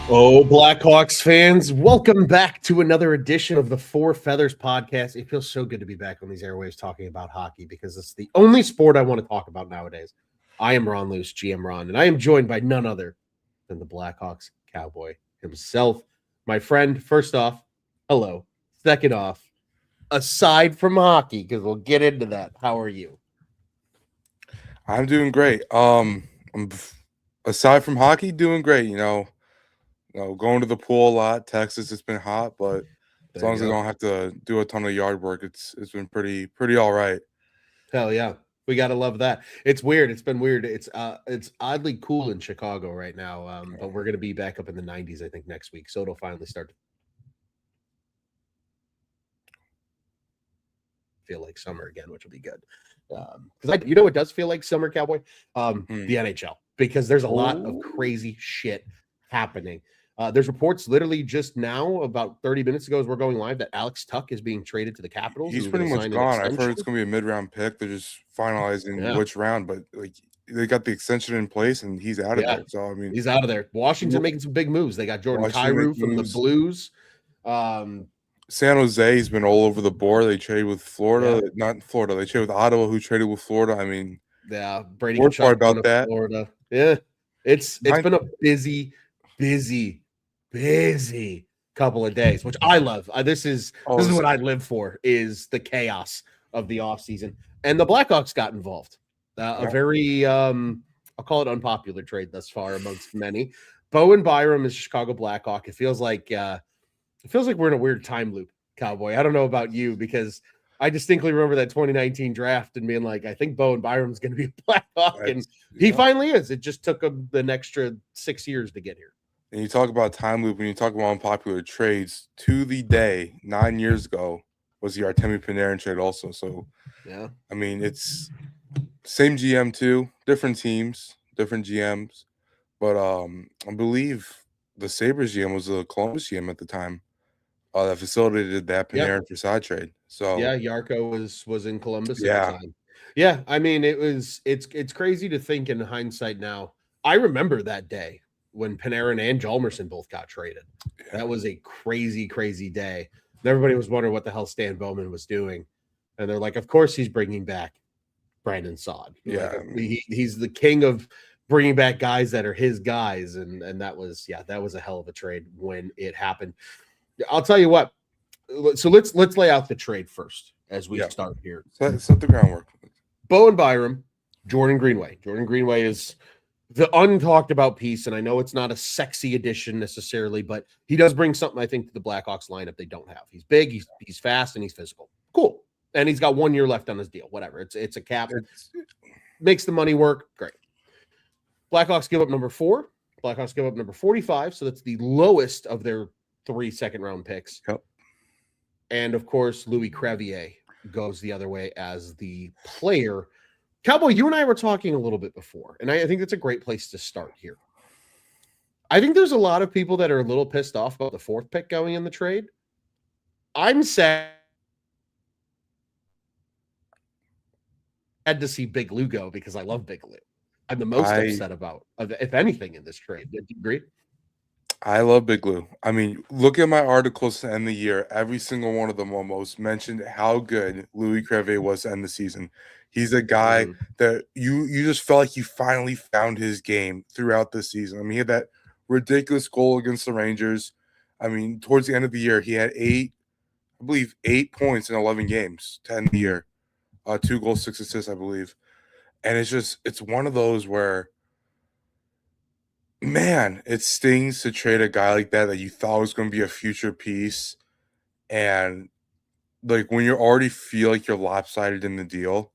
Oh, Blackhawks fans, welcome back to another edition of the Four Feathers podcast. It feels so good to be back on these airwaves talking about hockey because it's the only sport I want to talk about nowadays. I am Luce, GM Ron, and I am joined by none other than the Blackhawks Cowboy himself. My friend, first off, hello. Second off, aside from hockey, because we'll get into that, how are you? I'm doing great. Aside from hockey, doing great. Going to the pool a lot. Texas, it's been hot, but as There long you as I go. don't have to do a ton of yard work, it's been pretty all right. Hell yeah. We gotta love that. It's weird. It's been weird. It's oddly cool in Chicago right now. But we're gonna be back up in the 90s, I think, next week. So it'll finally start to feel like summer again, which will be good. Because you know it does feel like summer, Cowboy? The NHL, because there's a lot of crazy shit happening. There's reports literally just now, about 30 minutes ago, as we're going live, that Alex Tuck is being traded to the Capitals He's and going pretty to much sign an gone. I've heard extension. it's gonna be a mid-round pick. They're just finalizing Yeah. which round, but like they got the extension in place and he's out of Yeah. there. So I mean, He's out of there. Washington making some big moves. They got Jordan Washington Kyrou making from the moves. Blues. San Jose's been all over the board. They traded with Florida, Yeah. not Florida. They traded with Ottawa, who traded with Florida. I mean, Yeah, Brady worst part Kachuk going about to that, Florida. Yeah, it's nine, been a busy, busy, busy couple of days, which I love. This is what I live for, is the chaos of the offseason. And the Blackhawks got involved. A very I'll call it unpopular trade thus far amongst many. Bowen Byram is Chicago Blackhawk. It feels like we're in a weird time loop, Cowboy. I don't know about you, because I distinctly remember that 2019 draft and being like, I think Bowen Byram's going to be a Blackhawk, and he finally is. It just took him the extra 6 years to get here. And you talk about time loop, when you talk about unpopular trades, to the day 9 years ago was the Artemi Panarin trade also. So Yeah, I mean, it's same GM too, different teams, different GMs, but I believe the Sabres GM was the Columbus GM at the time. That facilitated that yeah, Panarin for side trade. So yeah. Yarko was in Columbus at the yeah, time. Yeah, I mean, it's crazy to think in hindsight now. I remember that day when Panarin and Jalmerson both got traded. That was a crazy, crazy day. And everybody was wondering what the hell Stan Bowman was doing, and they're like, of course he's bringing back Brandon Saad. yeah. Like, he's the king of bringing back guys that are his guys, and that was a hell of a trade when it happened. I'll tell you what. So let's lay out the trade first as we start here. Set the groundwork. Bowen Byram, Jordan Greenway. Jordan Greenway is the untalked about piece, and I know it's not a sexy addition necessarily, but he does bring something, I think, to the Blackhawks lineup they don't have. He's big, he's fast, and he's physical. Cool. And he's got 1 year left on his deal. Whatever. It's a cap. Makes the money work. Great. Blackhawks give up number 4. Blackhawks give up number 45. So that's the lowest of their 3 second-round picks. Yep. And, of course, Louis Crevier goes the other way as the player. Cowboy, you and I were talking a little bit before, and I think that's a great place to start here. I think there's a lot of people that are a little pissed off about the 4th pick going in the trade. I'm sad to see Big Lou go because I love Big Lou. I'm the most upset about, if anything, in this trade. Do you agree? I love Big Lou. I mean, look at my articles to end the year. Every single one of them almost mentioned how good Louis Crevier was to end the season. He's a guy that you just felt like he finally found his game throughout the season. I mean, he had that ridiculous goal against the Rangers. I mean, towards the end of the year, he had 8 points in 11 games to end the year. 2 goals, 6 assists, I believe. And it's one of those where, man, it stings to trade a guy like that you thought was going to be a future piece. And like when you already feel like you're lopsided in the deal,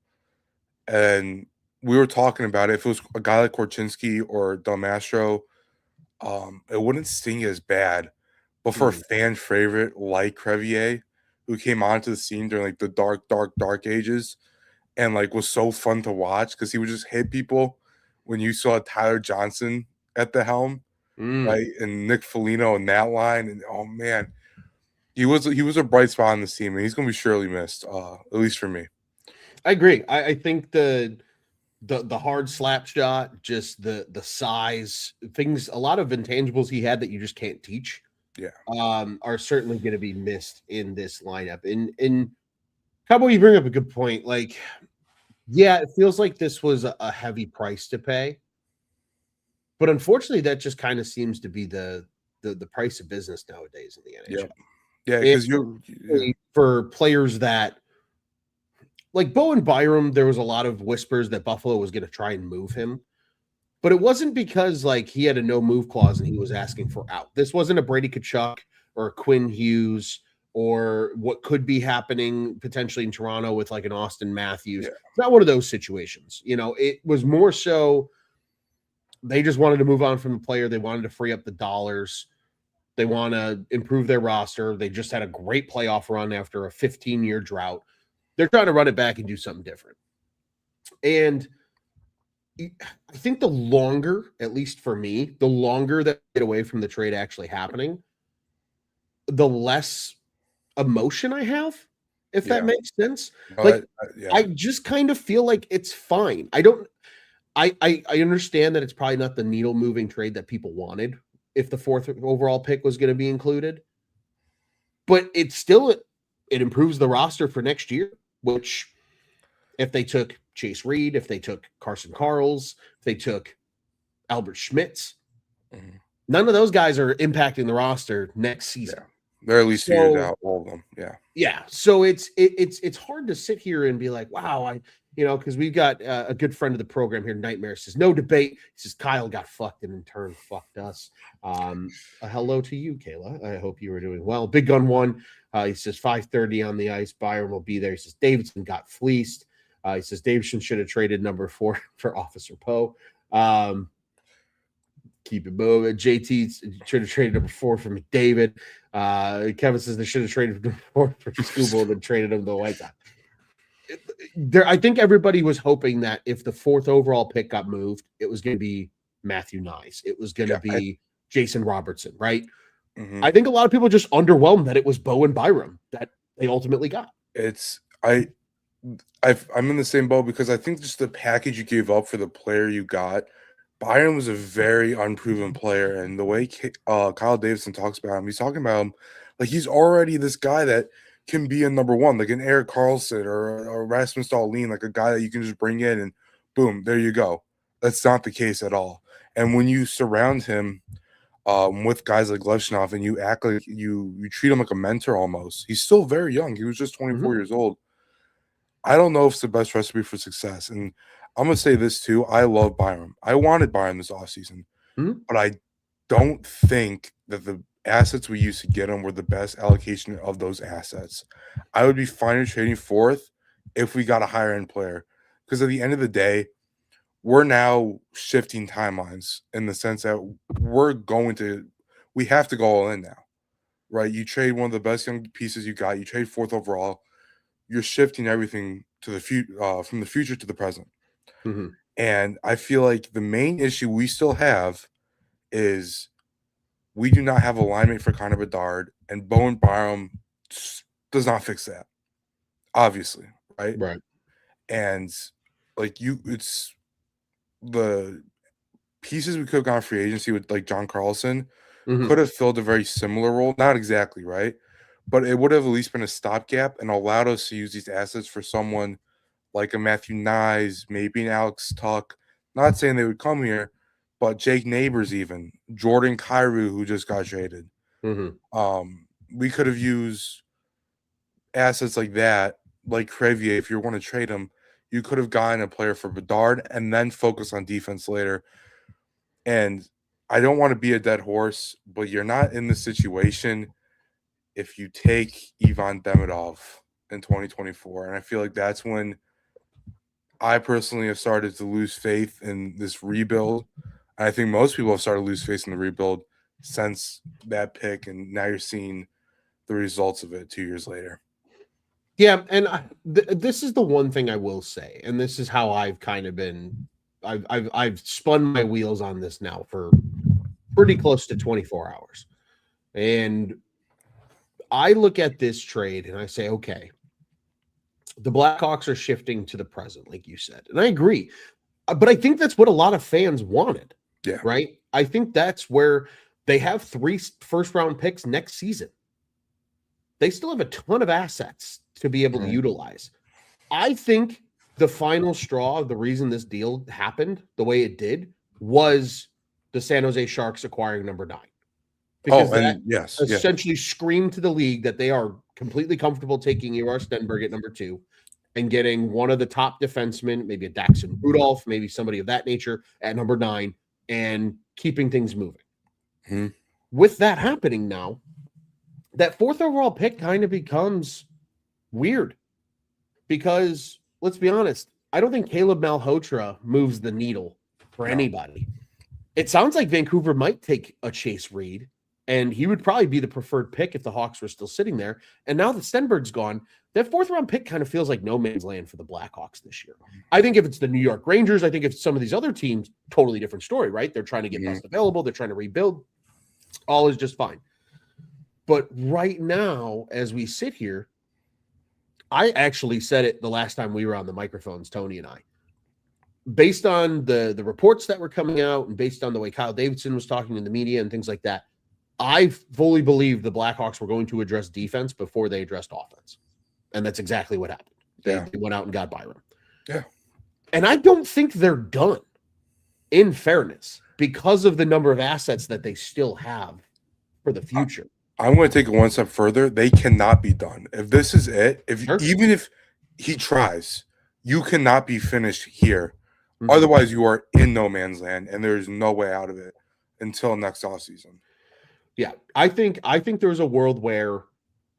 and we were talking about it, if it was a guy like Korchinski or Del Mastro, it wouldn't sting as bad. But for a fan favorite like Crevier, who came onto the scene during like the dark ages, and like was so fun to watch because he would just hit people when you saw Tyler Johnson at the helm, right? And Nick Foligno in that line. And oh man, he was a bright spot on this team, and he's gonna be surely missed, at least for me. I agree. I think the hard slap shot, just the size, things, a lot of intangibles he had that you just can't teach. Yeah. Are certainly going to be missed in this lineup. In Cowboy, you bring up a good point. Like, yeah, it feels like this was a heavy price to pay, but unfortunately, that just kind of seems to be the price of business nowadays in the NHL. Yep. Yeah, because For players that like Bowen Byram, there was a lot of whispers that Buffalo was going to try and move him. But it wasn't because like he had a no move clause and he was asking for out. This wasn't a Brady Tkachuk or a Quinn Hughes or what could be happening potentially in Toronto with like an Austin Matthews. Yeah. It's not one of those situations. You know, it was more so they just wanted to move on from the player. They wanted to free up the dollars. They want to improve their roster. They just had a great playoff run after a 15-year drought. They're trying to run it back and do something different. And I think the longer, at least for me, the longer that I get away from the trade actually happening, the less emotion I have, if that makes sense. Like, I just kind of feel like it's fine. I understand that it's probably not the needle moving trade that people wanted if the 4th overall pick was going to be included, but it improves the roster for next year, which if they took Chase Reed, if they took Carson Karls, if they took Albert Schmitz, none of those guys are impacting the roster next season. Yeah. They're at least figured out, all of them. Yeah. Yeah. So it's hard to sit here and be like, wow, because we've got a good friend of the program here, Nightmare, says, no debate. He says, Kyle got fucked and in turn fucked us. A hello to you, Kayla. I hope you were doing well. Big Gun 1. He says 5:30 on the ice. Byron will be there. He says Davidson got fleeced. He says Davidson should have traded number 4 for Officer Poe. Keep it moving. JT should have traded number 4 for McDavid. Kevin says they should have traded number 4 for Scooble and then traded him to the White Sox. I think everybody was hoping that if the 4th overall pick got moved, it was going to be Matthew Nyes. It was going to be Jason Robertson, right? Mm-hmm. I think a lot of people just underwhelmed that it was Bowen Byram that they ultimately got. I'm in the same boat because I think just the package you gave up for the player you got, Byram was a very unproven player, and the way Kyle Davidson talks about him, he's talking about him like he's already this guy that can be a number 1, like an Erik Karlsson or a Rasmus Dahlin, like a guy that you can just bring in and boom, there you go. That's not the case at all. And when you surround him with guys like Levshunov and you act like you treat him like a mentor almost, he's still very young. He was just 24 years old. I don't know if it's the best recipe for success. And I'm going to say this too. I love Byram. I wanted Byram this offseason, but I don't think that the assets we used to get him were the best allocation of those assets. I would be fine trading 4th if we got a higher end player, because at the end of the day, we're now shifting timelines in the sense that we have to go all in now, right? You trade one of the best young pieces you got, you trade 4th overall, you're shifting everything to the future, from the future to the present. Mm-hmm. And I feel like the main issue we still have is we do not have alignment for Connor Bedard, and Bowen Byram does not fix that, obviously, right? Right. And it's the pieces we could have gone free agency with, like John Carlson, could have filled a very similar role. Not exactly, right? But it would have at least been a stopgap and allowed us to use these assets for someone like a Matthew Nyes, maybe an Alex Tuck. Not saying they would come here, but Jake Neighbors, even Jordan Kyrou, who just got traded. We could have used assets like that, like Crevier. If you want to trade him, you could have gotten a player for Bedard and then focus on defense later. And I don't want to be a dead horse, but you're not in this situation if you take Ivan Demidov in 2024. And I feel like that's when I personally have started to lose faith in this rebuild. And I think most people have started to lose faith in the rebuild since that pick. And now you're seeing the results of it 2 years later. Yeah. And this is the one thing I will say, and this is how I've kind of been, I've spun my wheels on this now for pretty close to 24 hours. And I look at this trade and I say, okay, the Blackhawks are shifting to the present, like you said. And I agree. But I think that's what a lot of fans wanted. Yeah. Right. I think that's where they have 3 first-round picks next season. They still have a ton of assets to be able to utilize. I think the final straw, the reason this deal happened the way it did, was the San Jose Sharks acquiring number 9. Because yes, essentially screamed to the league that they are completely comfortable taking Ivar Stenberg at number 2 and getting one of the top defensemen, maybe a Daxon Rudolph, maybe somebody of that nature at number 9, and keeping things moving. Mm-hmm. With that happening now, that 4th overall pick kind of becomes weird because, let's be honest, I don't think Caleb Malhotra moves the needle for anybody. It sounds like Vancouver might take a Chase Reed, and he would probably be the preferred pick if the Hawks were still sitting there. And now that Stenberg's gone, that 4th round pick kind of feels like no man's land for the Blackhawks this year. I think if it's the New York Rangers, I think if some of these other teams, totally different story, right? They're trying to get best available. They're trying to rebuild. All is just fine. But right now, as we sit here, I actually said it the last time we were on the microphones, Tony and I. Based on the reports that were coming out and based on the way Kyle Davidson was talking in the media and things like that, I fully believe the Blackhawks were going to address defense before they addressed offense. And that's exactly what happened. They went out and got Byram. Yeah. And I don't think they're done, in fairness, because of the number of assets that they still have for the future. I'm going to take it one step further. They cannot be done. If this is it, even if he tries, you cannot be finished here. Mm-hmm. Otherwise, you are in no man's land, and there is no way out of it until next offseason. Yeah, I think there's a world where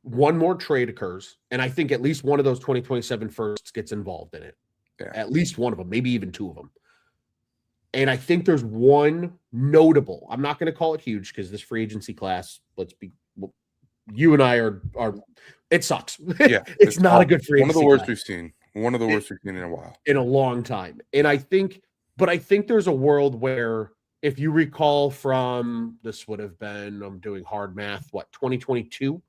one more trade occurs, and I think at least one of those 2027 firsts gets involved in it. Yeah. At least one of them, maybe even 2 of them. And I think there's one notable. I'm not going to call it huge because this free agency class, you and I are it sucks. Yeah, it's not a good free agency. One of the worst we've seen. One of the worst we've seen in a while. In a long time. And I think there's a world where, if you recall from, this would have been, I'm doing hard math, 2022,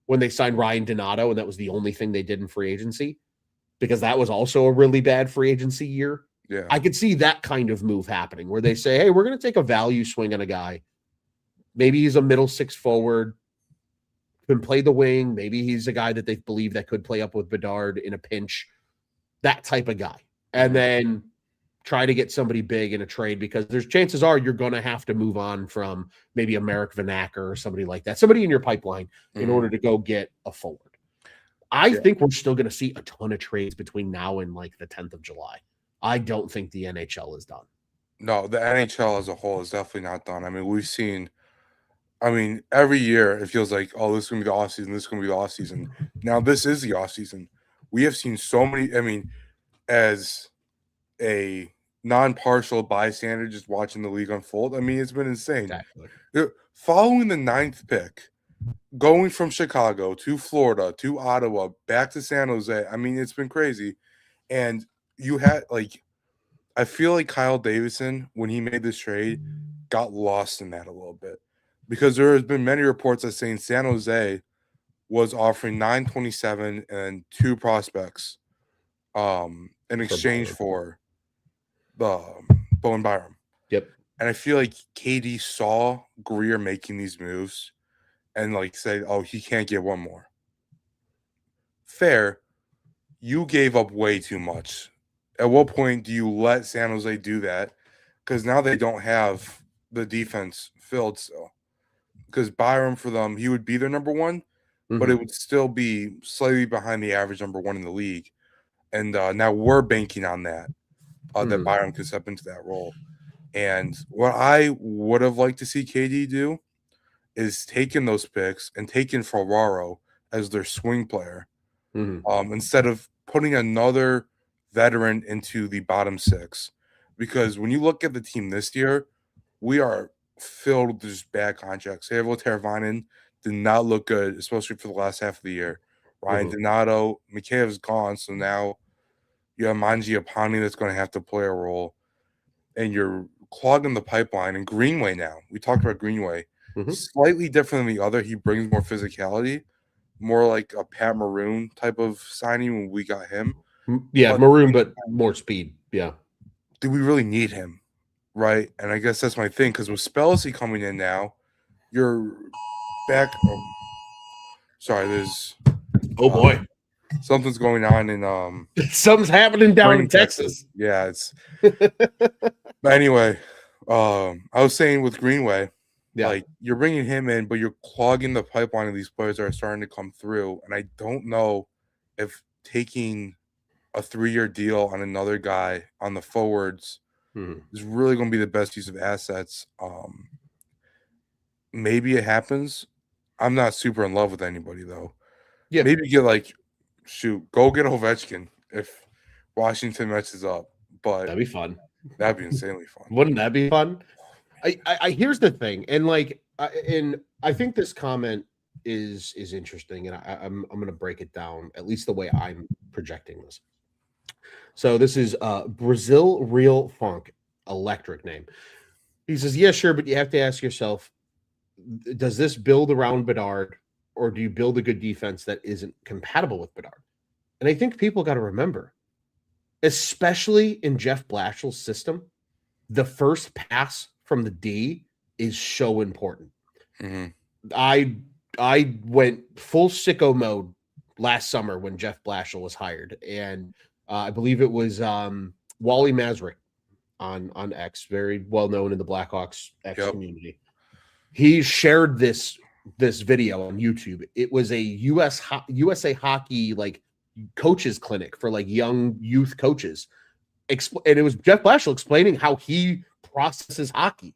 when they signed Ryan Donato, and that was the only thing they did in free agency, because that was also a really bad free agency year. Yeah. I could see that kind of move happening where they say, hey, we're going to take a value swing on a guy. Maybe he's a middle 6 forward, can play the wing. Maybe he's a guy that they believe that could play up with Bedard in a pinch, that type of guy. And then try to get somebody big in a trade, because there's chances are you're going to have to move on from maybe a Marek Vanacker or somebody like that, somebody in your pipeline in order to go get a forward. I think we're still going to see a ton of trades between now and like the 10th of July. I don't think the NHL is done. No, the NHL as a whole is definitely not done. I mean, we've seen, every year it feels like, oh, this is going to be the offseason, this is going to be the offseason. Now, this is the offseason. We have seen so many, as a non-partial bystander just watching the league unfold, it's been insane. Exactly. Following the 9th pick, going from Chicago to Florida to Ottawa, back to San Jose, it's been crazy. And you had, I feel like Kyle Davidson, when he made this trade, got lost in that a little bit, because there has been many reports that saying San Jose was offering 927 and 2 prospects in exchange for the Bowen Byram. Yep. And I feel like KD saw Greer making these moves and said, oh, he can't get one more. Fair. You gave up way too much. At what point do you let San Jose do that? Because now they don't have the defense filled still. Because Byram, for them, he would be their number 1, but it would still be slightly behind the average number 1 in the league. And now we're banking on that, that Byram could step into that role. And what I would have liked to see KD do is taking those picks and taking Ferraro as their swing player, instead of putting another veteran into the bottom 6. Because when you look at the team this year, we are filled with just bad contracts. Eero Teravainen did not look good, especially for the last half of the year. Ryan Donato, Mikheyev's gone, so now you have Mangiapane that's going to have to play a role. And you're clogging the pipeline. And Greenway now, we talked about Greenway, slightly different than the other. He brings more physicality, more like a Pat Maroon type of signing when we got him. Yeah, Maroon, but more speed. Yeah. do we really need him? Right? And I guess that's my thing, because with Spelzy coming in now, you're back. Oh, sorry, there's Oh boy, something's going on in something's happening down in Spring, Texas. Yeah, it's but anyway, I was saying with Greenway, Yeah. like you're bringing him in, but you're clogging the pipeline of these players that are starting to come through. And I don't know if taking a 3-year deal on another guy on the forwards is really going to be the best use of assets. Maybe it happens. I'm not super in love with anybody though. Yeah. Maybe get go get Ovechkin if Washington messes up. But That'd be fun. That'd be insanely fun. Wouldn't that be fun? I here's the thing, and I think this comment is interesting, and I'm going to break it down at least the way I'm projecting this. So this is Brazil Real Funk, electric name. He says, "Yeah, sure, but you have to ask yourself, does this build around Bedard, or do you build a good defense that isn't compatible with Bedard?" And I think people got to remember, especially in Jeff Blashill's system, the first pass from the D is so important. Mm-hmm. I went full sicko mode last summer when Jeff Blashill was hired, and I believe it was Wally Masrick on X, very well known in the Blackhawks X community. He shared this video on YouTube. It was a USA Hockey coaches clinic for young youth coaches, and it was Jeff Blashill explaining how he processes hockey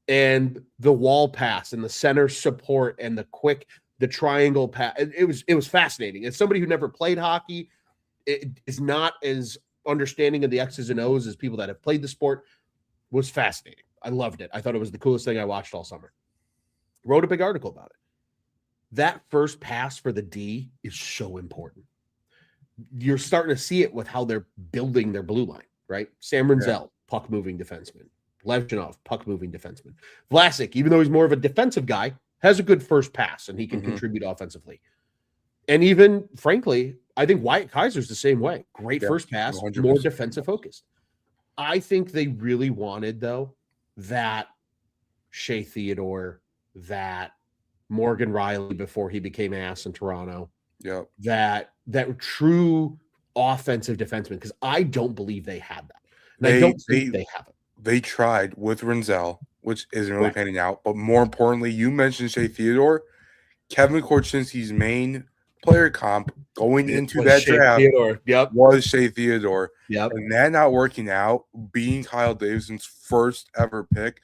and the wall pass and the center support and the triangle pass. It was fascinating. As somebody who never played hockey, it is not as understanding of the X's and O's as people that have played the sport. Was fascinating. I loved it. I thought it was the coolest thing I watched all summer. Wrote a big article about it. That first pass for the D is so important. You're starting to see it with how they're building their blue line, right? Sam Rinzel, puck moving defenseman. Levchinov, puck moving defenseman. Vlasic, even though he's more of a defensive guy, has a good first pass and he can contribute offensively. And even, frankly, I think Wyatt Kaiser's the same way. Great first pass, 100%. More defensive focused. I think they really wanted, though, that Shea Theodore, that Morgan Riley before he became ass in Toronto. Yeah. That true offensive defenseman, because I don't believe they had that. And I don't think they have it. They tried with Rinzel, which isn't really panning out. But more importantly, you mentioned Shea Theodore. Kevin Korchinski's main player comp going into that draft was Shea Theodore. Yep. And that not working out, being Kyle Davidson's first ever pick,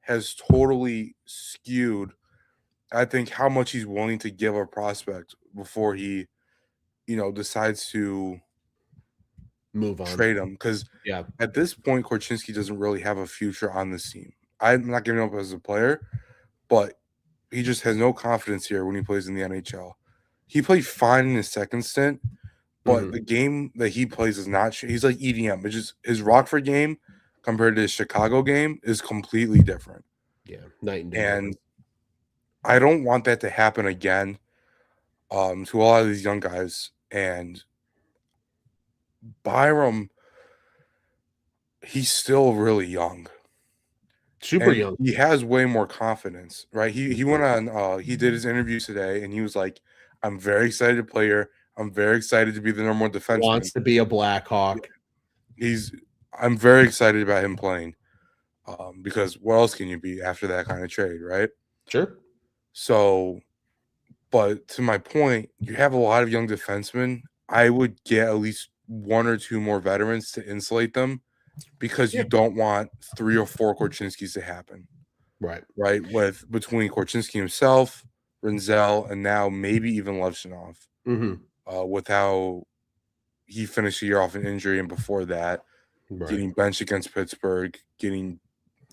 has totally skewed, I think, how much he's willing to give a prospect before he, decides to move on, trade him. Because at this point, Korchinski doesn't really have a future on this team. I'm not giving up as a player, but he just has no confidence here when he plays in the NHL. He played fine in his second stint, but the game that he plays is not. He's like EDM. It's just his Rockford game compared to his Chicago game is completely different. Yeah, night and day. And I don't want that to happen again to a lot of these young guys. And Byram, he's still really young. Super young. He has way more confidence, right? He went on, he did his interview today, and he was like, I'm very excited to play here. I'm very excited to be the number one defenseman. Wants to be a Blackhawk. I'm very excited about him playing because what else can you be after that kind of trade, right? Sure. So, but to my point, you have a lot of young defensemen. I would get at least one or two more veterans to insulate them because you don't want 3 or 4 Korchinskis to happen. Right. Right. Between Korchinski himself, Rinzel, and now maybe even Levchinov. With how he finished the year off an injury, and before that, getting benched against Pittsburgh, getting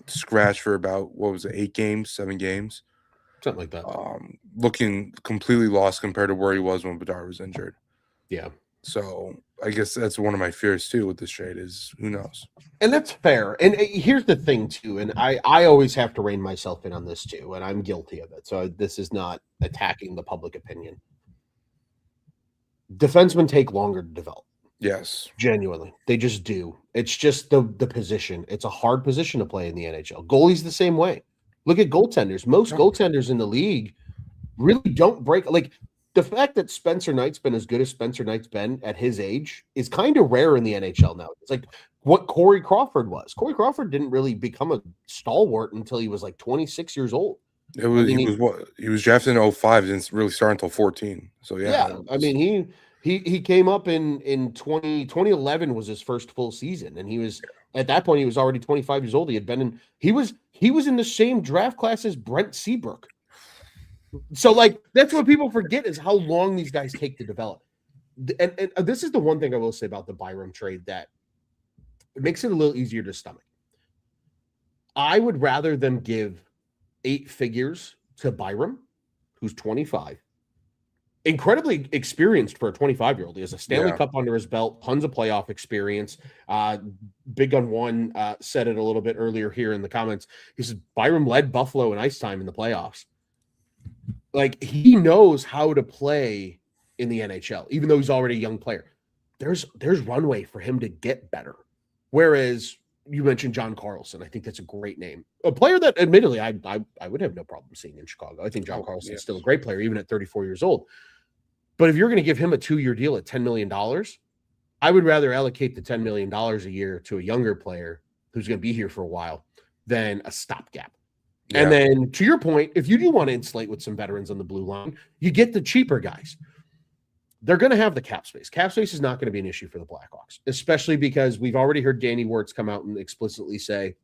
scratched for about 8 games, 7 games, something like that. Looking completely lost compared to where he was when Bedard was injured. Yeah. So I guess that's one of my fears too with this trade is who knows. And that's fair. And here's the thing too, and I always have to rein myself in on this too, and I'm guilty of it. So this is not attacking the public opinion. Defensemen take longer to develop. Yes. Genuinely. They just do. It's just the position. It's a hard position to play in the NHL. Goalies the same way. Look at goaltenders. Most goaltenders in the league really don't break. Like, the fact that Spencer Knight's been as good as Spencer Knight's been at his age is kind of rare in the NHL now. It's like what Corey Crawford was. Corey Crawford didn't really become a stalwart until he was like 26 years old. He was drafted in 05, didn't really start until 14. So yeah. I mean, he came up in 2011 was his first full season, and he was at that point he was already 25 years old. He was in the same draft class as Brent Seabrook. So, like, that's what people forget is how long these guys take to develop. And this is the one thing I will say about the Byram trade that it makes it a little easier to stomach. I would rather them give 8 figures to Byram, who's 25, incredibly experienced for a 25-year-old. He has a Stanley Cup under his belt, tons of playoff experience. Big Gun One said it a little bit earlier here in the comments. He said Byram led Buffalo in ice time in the playoffs. Like, he knows how to play in the NHL, even though he's already a young player. There's runway for him to get better. Whereas you mentioned John Carlson. I think that's a great name. A player that admittedly I would have no problem seeing in Chicago. I think John Carlson is still a great player, even at 34 years old. But if you're going to give him a 2-year deal at $10 million, I would rather allocate the $10 million a year to a younger player who's going to be here for a while than a stopgap. Yeah. And then, to your point, if you do want to insulate with some veterans on the blue line, you get the cheaper guys. They're going to have the cap space. Cap space is not going to be an issue for the Blackhawks, especially because we've already heard Danny Wirtz come out and explicitly say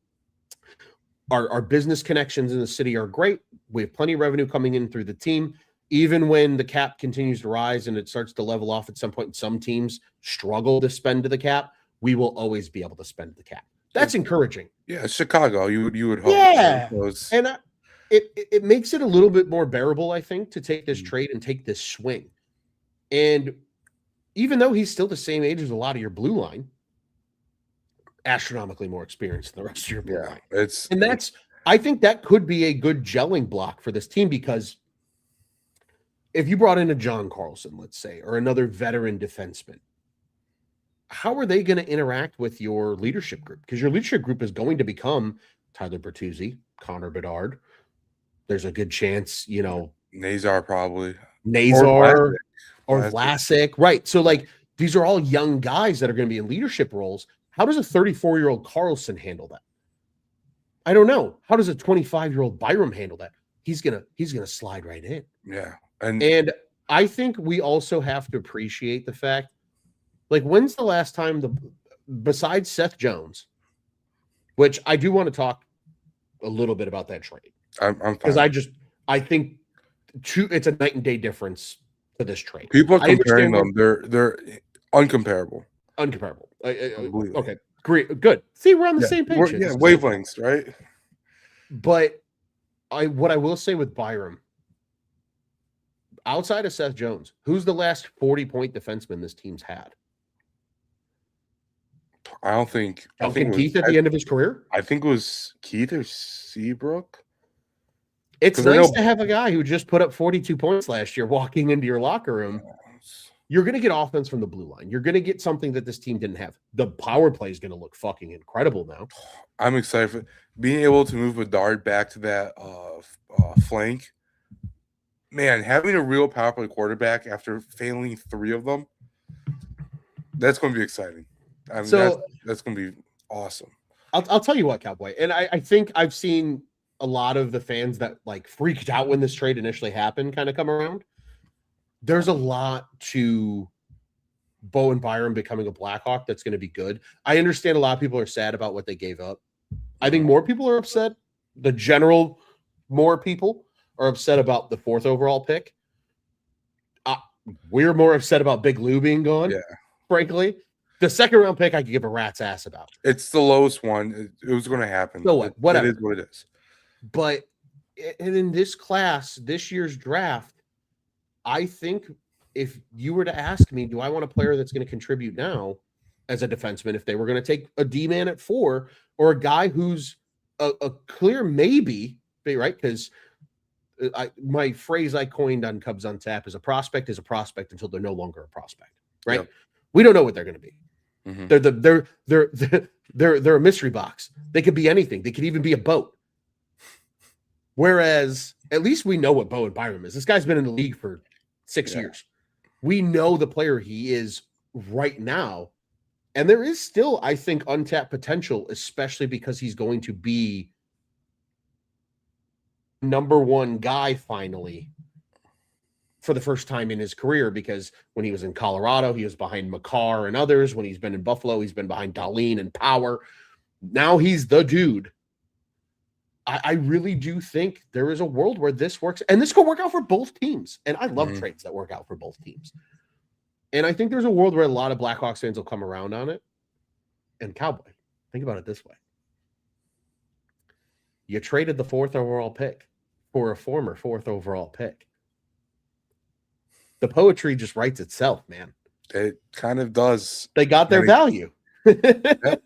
our business connections in the city are great. We have plenty of revenue coming in through the team. Even when the cap continues to rise and it starts to level off at some point, and some teams struggle to spend to the cap, we will always be able to spend to the cap. That's encouraging. Yeah, Chicago, you would hope. Yeah, and it makes it a little bit more bearable, I think, to take this trade and take this swing. And even though he's still the same age as a lot of your blue line, astronomically more experienced than the rest of your blue line. I think that could be a good gelling block for this team, because if you brought in a John Carlson, let's say, or another veteran defenseman, how are they going to interact with your leadership group? Because your leadership group is going to become Tyler Bertuzzi, Connor Bedard. There's a good chance, Nazar probably. Nazar or Vlasic. Right. So, like, these are all young guys that are going to be in leadership roles. How does a 34-year-old Carlson handle that? I don't know. How does a 25-year-old Byram handle that? He's gonna slide right in. Yeah. And I think we also have to appreciate the fact, like, when's the last time besides Seth Jones, which I do want to talk a little bit about that trade. Because I think it's a night and day difference to this trade. People are comparing them. They're uncomparable. Uncomparable. Okay, great, good. See, we're on the same page. Wavelengths, right? But what I will say with Byram, outside of Seth Jones, who's the last 40-point defenseman this team's had? I think Keith at the end of his career. I think it was Keith or Seabrook. It's nice to have a guy who just put up 42 points last year walking into your locker room. You're going to get offense from the blue line. You're going to get something that this team didn't have. The power play is going to look fucking incredible now. I'm excited for being able to move Bedard back to that flank. Man, having a real power play quarterback after failing 3 of them, that's going to be exciting. I mean, that's going to be awesome. I'll tell you what, Cowboy, and I think I've seen a lot of the fans that like freaked out when this trade initially happened kind of come around. There's a lot to Bowen Byram becoming a Blackhawk that's going to be good. I understand a lot of people are sad about what they gave up. I think more people are upset. More people are upset about the 4th overall pick. We're more upset about Big Lou being gone, frankly. The 2nd round pick I could give a rat's ass about. It's the lowest one. It was going to happen. So what? Whatever. It is what it is. But in this class, this year's draft, I think if you were to ask me, do I want a player that's going to contribute now as a defenseman, if they were going to take a D-man at 4 or a guy who's a clear maybe, right? Because my phrase I coined on Cubs on Tap is a prospect until they're no longer a prospect, right? Yep. We don't know what they're going to be. Mm-hmm. They're a mystery box. They could be anything. They could even be a boat. Whereas at least we know what Bowen Byram is. This guy's been in the league for 6 years. We know the player he is right now. And there is still, I think, untapped potential, especially because he's going to be number one guy finally for the first time in his career, because when he was in Colorado, he was behind Makar and others. When he's been in Buffalo, he's been behind Dahlin and Power. Now he's the dude. I really do think there is a world where this works, and this could work out for both teams. And I love trades that work out for both teams. And I think there's a world where a lot of Blackhawks fans will come around on it. And Cowboy, think about it this way. You traded the 4th overall pick for a former 4th overall pick. The poetry just writes itself, man. It kind of does. They got their value. Yep.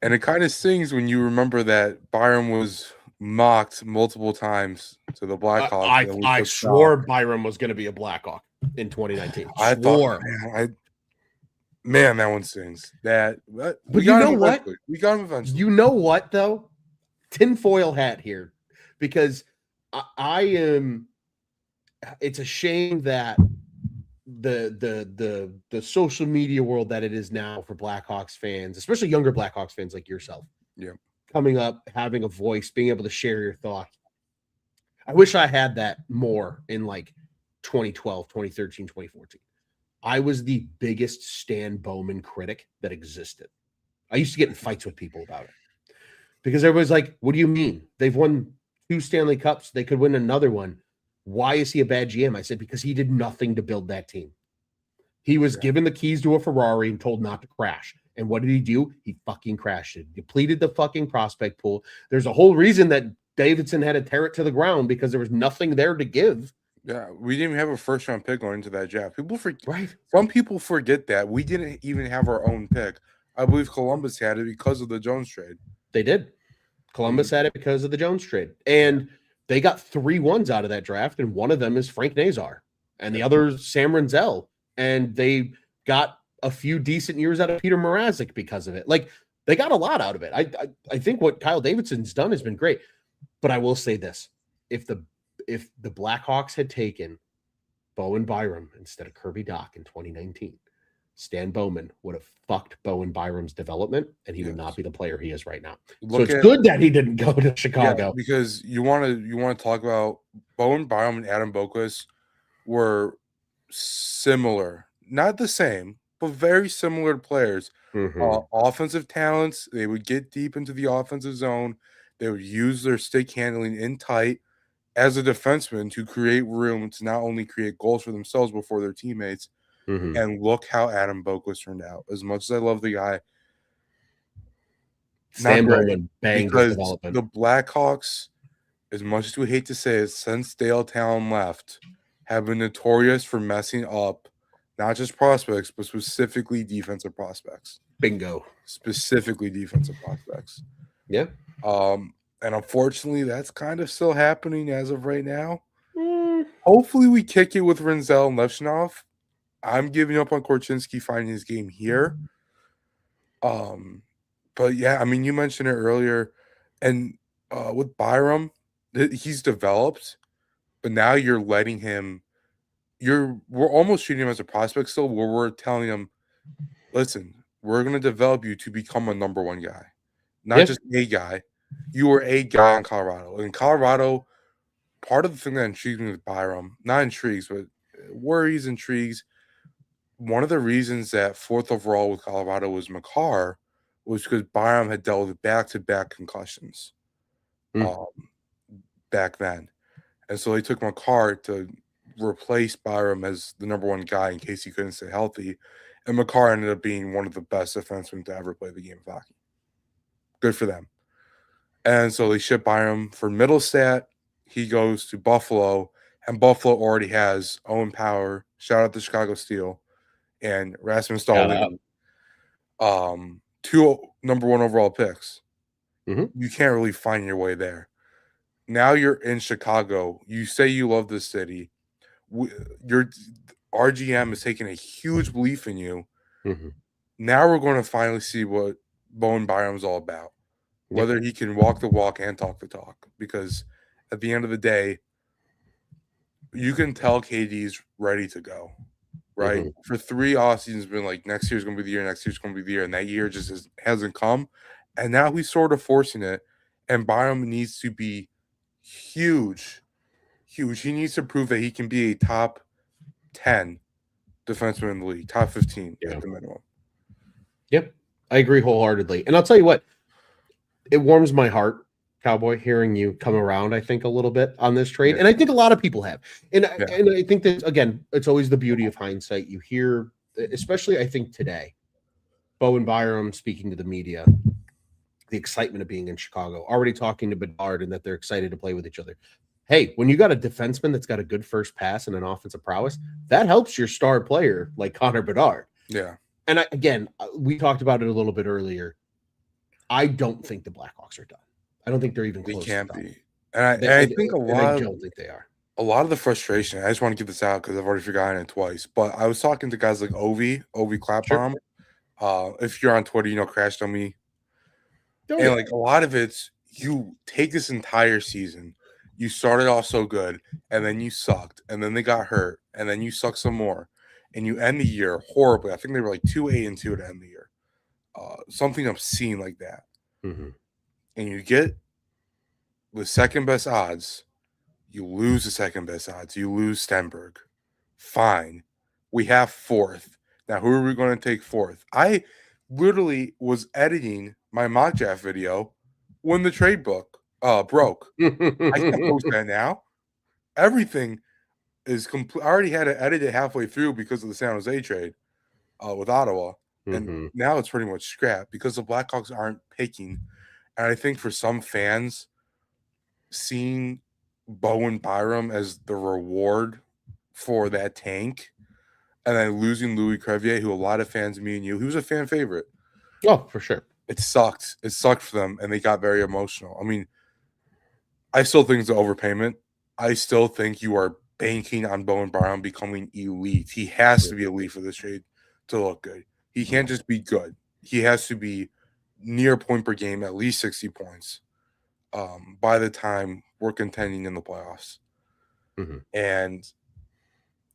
And it kind of stings when you remember that Byram was mocked multiple times to the Blackhawks. I swore Byram was going to be a Blackhawk in 2019. I swore. Thought, man, that one stings. But you know what? We got him eventually. You know what, though? Tinfoil hat here. Because I am... It's a shame that the social media world that it is now for Blackhawks fans, especially younger Blackhawks fans like yourself, coming up, having a voice, being able to share your thoughts. I wish I had that more in like 2012, 2013, 2014. I was the biggest Stan Bowman critic that existed. I used to get in fights with people about it because everybody's like, what do you mean? They've won 2 Stanley Cups. They could win another one. Why is he a bad GM? I said, because he did nothing to build that team. He was given the keys to a Ferrari and told not to crash. And what did he do? He fucking crashed it. Depleted the fucking prospect pool. There's a whole reason that Davidson had to tear it to the ground because there was nothing there to give. Yeah, we didn't even have a first-round pick going into that draft. Some people forget that. We didn't even have our own pick. I believe Columbus had it because of the Jones trade. They did. Columbus had it because of the Jones trade. And they got 3 ones out of that draft, and one of them is Frank Nazar, and the other is Sam Renzel. And they got a few decent years out of Peter Mrazek because of it. Like, they got a lot out of it. I think what Kyle Davidson's done has been great. But I will say this. If the Blackhawks had taken Bowen Byram instead of Kirby Dach in 2019, Stan Bowman would have fucked Bowen Byram's development, and he would not be the player he is right now. It's good that he didn't go to Chicago. Because you want to talk about Bowen Byram and Adam Boqvist were similar, not the same, but very similar players. Offensive talents. They would get deep into the offensive zone. They would use their stick handling in tight as a defenseman to create room to not only create goals for themselves but for their teammates. And look how Adam Boqvist turned out. As much as I love the guy, Sam Bowman banged his development. The Blackhawks, as much as we hate to say it, since Dale Talon left, have been notorious for messing up not just prospects, but specifically defensive prospects. Bingo. Specifically defensive prospects. Yeah. And unfortunately, that's kind of still happening as of right now. Hopefully, we kick it with Renzel and Levchinov. I'm giving up on Korchinski finding his game here. But yeah, I mean, you mentioned it earlier, and with Byram, he's developed, but now you're letting him. We're almost treating him as a prospect still, where we're telling him, listen, we're going to develop you to become a number 1 guy, not just a guy. You were a guy in Colorado. In Colorado, part of the thing that intrigues me with Byram, not intrigues, but worries, intrigues. One of the reasons that 4th overall with Colorado was Makar was because Byram had dealt with back-to-back concussions back then. And so they took Makar to replace Byram as the number 1 guy in case he couldn't stay healthy. And Makar ended up being one of the best defensemen to ever play the game of hockey. Good for them. And so they ship Byram for Middlestat. He goes to Buffalo, and Buffalo already has Owen Power, shout out to Chicago Steel, and Rasmus Dahlin, 2 number 1 overall picks. You can't really find your way there. Now you're in Chicago. You say you love this city. Our GM is taking a huge belief in you, Mm-hmm. Now we're going to finally see what Bowen Byram's all about, whether he can walk the walk and talk the talk. Because at the end of the day, you can tell KD's ready to go, right? Mm-hmm. For 3 off seasons, been like next year's going to be the year, next year's going to be the year, and that year just hasn't come. And now he's sort of forcing it. And Byram needs to be huge. He needs to prove that he can be a top 10 defenseman in the league, top 15 at the minimum. Yep, I agree wholeheartedly. And I'll tell you what, it warms my heart, Cowboy, hearing you come around, I think, a little bit on this trade. And I think a lot of people have. And I think that, again, it's always the beauty of hindsight. You hear, especially I think today, Bowen Byram speaking to the media, the excitement of being in Chicago, already talking to Bedard and that they're excited to play with each other. Hey, when you got a defenseman that's got a good first pass and an offensive prowess, that helps your star player like Connor Bedard. Yeah. And again, we talked about it a little bit earlier. I don't think the Blackhawks are done. I don't think they're even close. They can't to be. And I think I don't think they are. A lot of the frustration, I just want to get this out because I've already forgotten it twice, but I was talking to guys like Ovi Clapbaum. Sure. If you're on Twitter, Crash Dummy. And like a lot of it's, you take this entire season, you started off so good, and then you sucked, and then they got hurt, and then you suck some more, and you end the year horribly. I think they were like 2-8-2 to end the year. Something obscene like that. Mm-hmm. And you get the second best odds, you lose the second best odds, you lose Stenberg. Fine. We have fourth. Now, who are we going to take fourth? I literally was editing my mock draft video when the trade book broke. I can't post that now. Everything is complete. I already had to edit it halfway through because of the San Jose trade with Ottawa. And now it's pretty much scrap because the Blackhawks aren't picking. And I think for some fans, seeing Bowen Byram as the reward for that tank and then losing Louis Crevier, who a lot of fans, me and you, he was a fan favorite. Oh, for sure. It sucked. It sucked for them, and they got very emotional. I mean, I still think it's an overpayment. I still think you are banking on Bowen Byram becoming elite. He has to be elite for this trade to look good. He can't just be good. He has to be near point per game, at least 60 points by the time we're contending in the playoffs.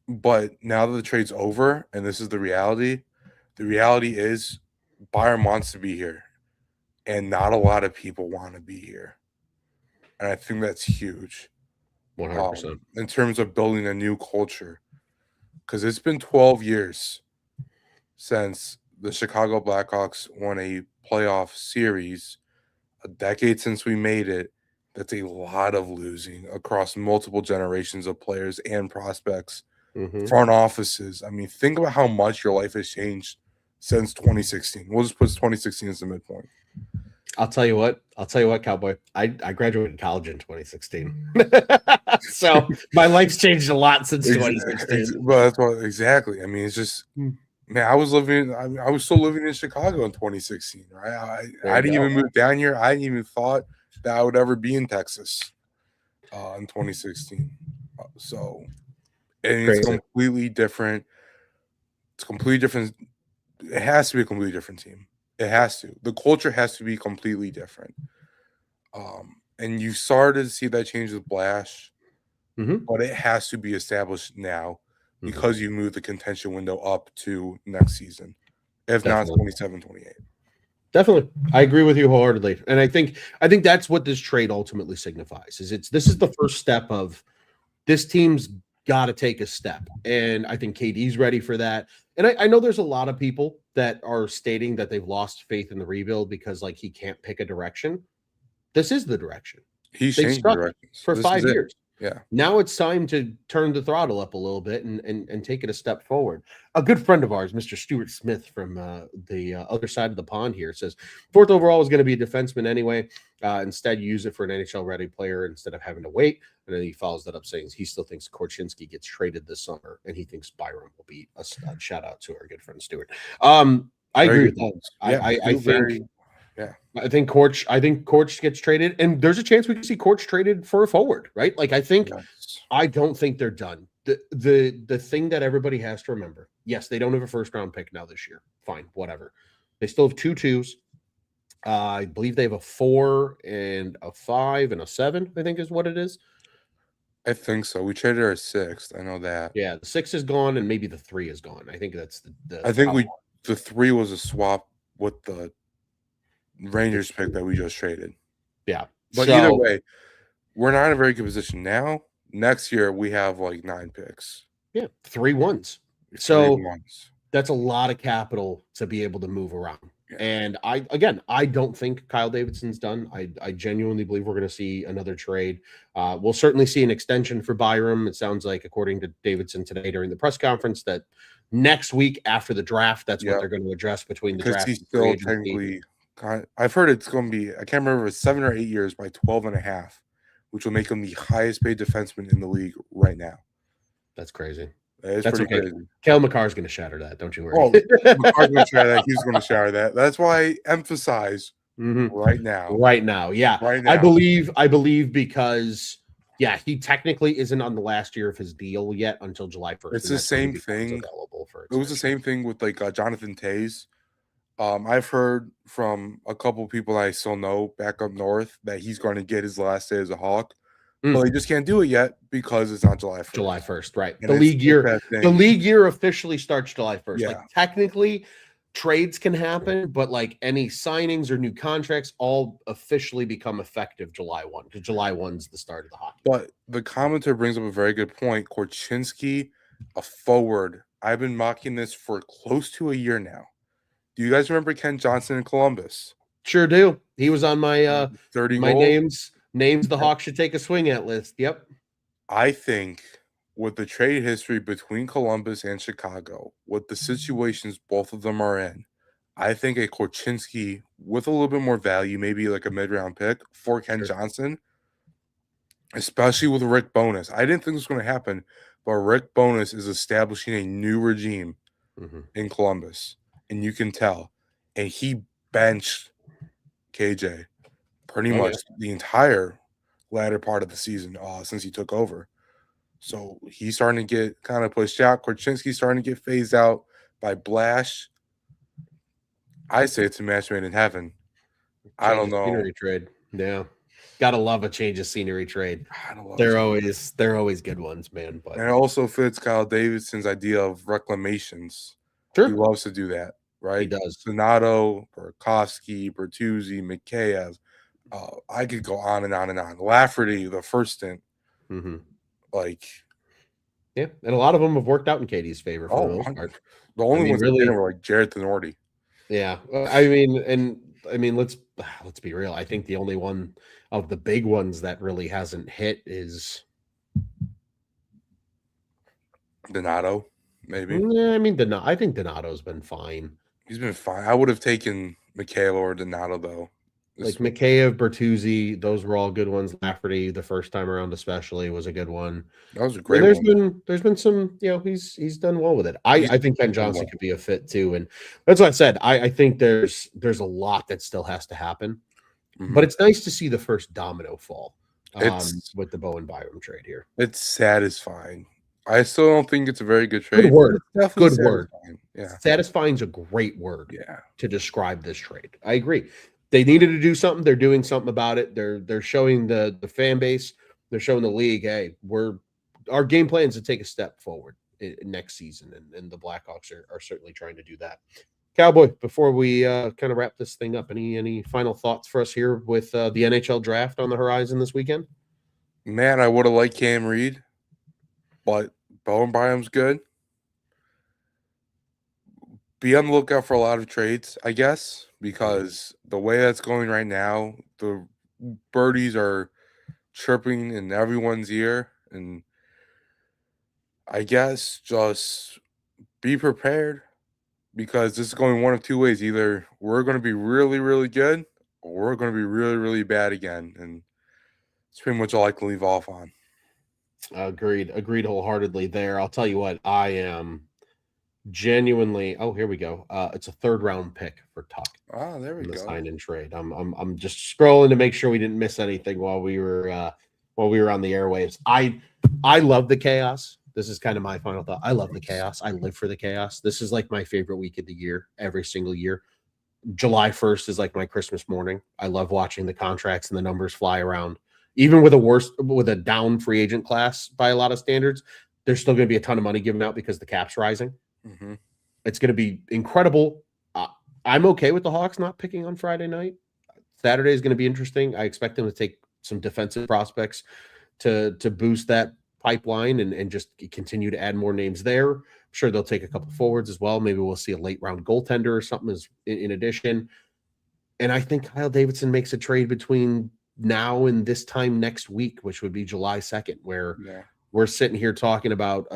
But now that the trade's over, and this is the reality is Byram wants to be here, and not a lot of people want to be here. And I think that's huge. 100%. In terms of building a new culture. Because it's been 12 years since the Chicago Blackhawks won a playoff series, a decade since we made it. That's a lot of losing across multiple generations of players and prospects, front offices. I mean, think about how much your life has changed since 2016. We'll just put 2016 as the midpoint. I'll tell you what, Cowboy. I graduated college in 2016. So my life's changed a lot since 2016. But that's what exactly. I mean, it's just, man, I was still living in Chicago in 2016, right? I didn't even move down here. I didn't even thought that I would ever be in Texas in 2016. So, and it's completely different. It's completely different. It has to be a completely different team. It has to. The culture has to be completely different. And you started to see that change with Blash, but it has to be established now because you move the contention window up to next season, if not 27, 28. Definitely. I agree with you wholeheartedly. And I think that's what this trade ultimately signifies. This is the first step of this team's got to take a step. And I think KD's ready for that. And I know there's a lot of people that are stating that they've lost faith in the rebuild because like he can't pick a direction. This is the direction. He's changed directions for 5 years. Yeah. Now it's time to turn the throttle up a little bit and take it a step forward. A good friend of ours, Mr. Stuart Smith from the other side of the pond here, says fourth overall is going to be a defenseman anyway. Instead, use it for an NHL ready player instead of having to wait. And then he follows that up saying he still thinks Korchinski gets traded this summer, and he thinks Byram will be a stud. Shout out to our good friend Stuart. I agree with that. I think Korch gets traded, and there's a chance we can see Korch traded for a forward, right? Like I don't think they're done. the thing that everybody has to remember, yes, they don't have a first round pick now this year. Fine, whatever. They still have 2 2s. I believe they have a 4 and a 5 and a 7, I think is what it is. I think so. We traded our 6th. I know that. Yeah, the 6 is gone and maybe the 3 is gone. I think that's I think the 3 was a swap with the Rangers pick that we just traded. Yeah. But either way, we're not in a very good position now. Next year we have like 9 picks. Yeah, 3 1s. So that's a lot of capital to be able to move around. Yeah. And I don't think Kyle Davidson's done. I genuinely believe we're going to see another trade. We'll certainly see an extension for Byram. It sounds like, according to Davidson today during the press conference, that next week after the draft, that's what they're going to address between the draft. He's still technically, I've heard it's going to be, I can't remember if it's 7 or 8 years by 12.5, which will make him the highest paid defenseman in the league right now. That's crazy. That's pretty crazy. Cale Makar's going to shatter that. Don't you worry. Oh, Makar's going to shatter that. He's going to shatter that. That's why I emphasize right now. Right now. Yeah. Right now. I believe because, yeah, he technically isn't on the last year of his deal yet until July 1st. It's the same thing. It was the same thing with like Jonathan Toews. I've heard from a couple people I still know back up north that he's going to get his last day as a Hawk. Well, he just can't do it yet because it's not July 1st. July 1st, right. And the league year officially starts July 1st. Yeah. Like, technically, trades can happen, but like any signings or new contracts all officially become effective July 1, because July 1's the start of the hockey. But the commenter brings up a very good point. Korchinski, a forward. I've been mocking this for close to a year now. Do you guys remember Ken Johnson in Columbus? Sure do. He was on my 30 my goals. Names the Hawks should take a swing at list. Yep. I think with the trade history between Columbus and Chicago, with the situations both of them are in, I think a Korchinski with a little bit more value, maybe like a mid-round pick for Ken Johnson, especially with Rick Bowness. I didn't think this was going to happen, but Rick Bowness is establishing a new regime in Columbus, and you can tell. And he benched KJ pretty much the entire latter part of the season since he took over. So he's starting to get kind of pushed out. Korchinski's starting to get phased out by Blash. I say it's a match made in heaven. I don't know. Scenery trade. Yeah. Gotta love a change of scenery trade. They're always good ones, man. But and it also fits Kyle Davidson's idea of reclamations. Sure. He loves to do that, right? He does. Donato, Burakovsky, Bertuzzi, Mikheyev. I could go on and on and on. Lafferty, the first stint. Like, yeah, and a lot of them have worked out in Katie's favor for the most part. The only ones really were like Jared Tenorti. Yeah, I mean, let's be real. I think the only one of the big ones that really hasn't hit is Donato, maybe. Yeah, I mean, I think Donato's been fine. He's been fine. I would have taken Mikhail or Donato though. Like Mikheyev, Bertuzzi, those were all good ones. Lafferty, the first time around especially, was a good one. That was a great one. There's been some, he's done well with it. I think Ken Johnson could be a fit too. And that's what I said. I think there's a lot that still has to happen. But it's nice to see the first domino fall with the Bowen Byram trade here. It's satisfying. I still don't think it's a very good trade. Good word. Good word. Yeah. Satisfying is a great word to describe this trade. I agree. They needed to do something. They're doing something about it. They're showing the fan base. They're showing the league, hey, our game plan is to take a step forward next season, and the Blackhawks are certainly trying to do that. Cowboy, before we kind of wrap this thing up, any final thoughts for us here with the NHL Draft on the horizon this weekend? Man, I would have liked Cam Reed, but Bowen Byram's good. Be on the lookout for a lot of trades, I guess, because the way that's going right now, the birdies are chirping in everyone's ear. And I guess just be prepared, because this is going one of two ways. Either we're going to be really, really good, or we're going to be really, really bad again. And it's pretty much all I can leave off on. Agreed wholeheartedly there. I'll tell you what, I am genuinely, here we go. It's a 3rd round pick for Tuck. There we go. The sign and trade. I'm just scrolling to make sure we didn't miss anything while we were on the airwaves. I love the chaos This is kind of my final thought. I love the chaos. I live for the chaos. This is like my favorite week of the year, every single year. July 1st is like my Christmas morning. I love watching the contracts and the numbers fly around. Even with a down free agent class by a lot of standards, there's still going to be a ton of money given out because the cap's rising. Mm-hmm. It's going to be incredible. I'm okay with the Hawks not picking on Friday night. Saturday is going to be interesting. I expect them to take some defensive prospects to boost that pipeline and just continue to add more names there. I'm sure they'll take a couple forwards as well. Maybe we'll see a late round goaltender or something as in addition. And I think Kyle Davidson makes a trade between now and this time next week, which would be July 2nd, where we're sitting here talking about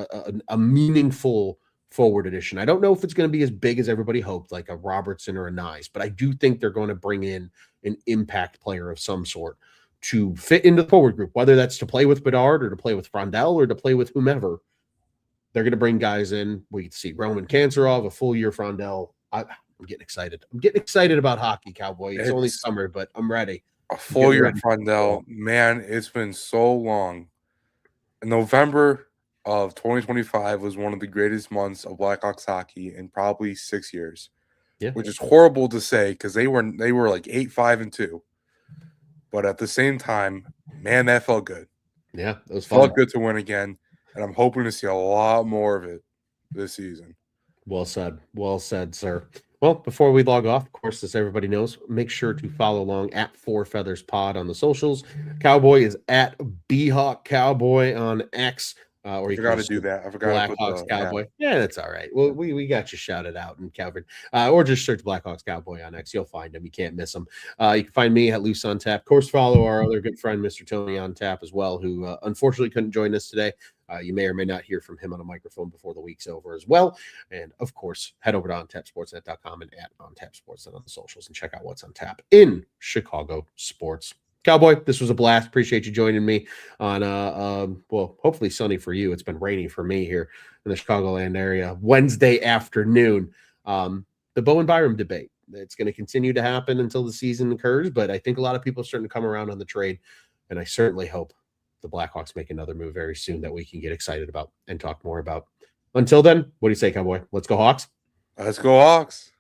a meaningful forward addition. I don't know if it's going to be as big as everybody hoped, like a Robertson or a Nyes, but I do think they're going to bring in an impact player of some sort to fit into the forward group, whether that's to play with Bedard or to play with Frondell or to play with whomever. They're going to bring guys in. We can see Roman Kanserov, a full year Frondell. I'm getting excited. I'm getting excited about hockey, Cowboy. It's only summer, but I'm ready. A full year Frondell. Man, it's been so long. In November of 2025 was one of the greatest months of Blackhawks hockey in probably 6 years. Yeah. Which is horrible to say because they were like 8-5-2. But at the same time, man, that felt good. Yeah, it was fun. Felt good to win again, and I'm hoping to see a lot more of it this season. Well said, sir. Well, before we log off, of course, as everybody knows, make sure to follow along at Four Feathers Pod on the socials. Cowboy is at BHawk Cowboy on X. Or you forgot to do that. I forgot Blackhawks Cowboy. Yeah, that's all right. Well, we got you shouted out and covered. Or just search Blackhawks Cowboy on X. You'll find him. You can't miss him. You can find me at Luce on Tap. Of course, follow our other good friend, Mr. Tony on Tap as well, who unfortunately couldn't join us today. You may or may not hear from him on a microphone before the week's over as well. And of course, head over to ontapsportsnet.com and at ontapsportsnet on the socials and check out what's on tap in Chicago sports. Cowboy, this was a blast. Appreciate you joining me on well, hopefully sunny for you. It's been rainy for me here in the Chicagoland area. Wednesday afternoon. The Bowen Byram debate. It's going to continue to happen until the season occurs, but I think a lot of people are starting to come around on the trade, and I certainly hope the Blackhawks make another move very soon that we can get excited about and talk more about. Until then, what do you say, Cowboy? Let's go Hawks. Let's go Hawks.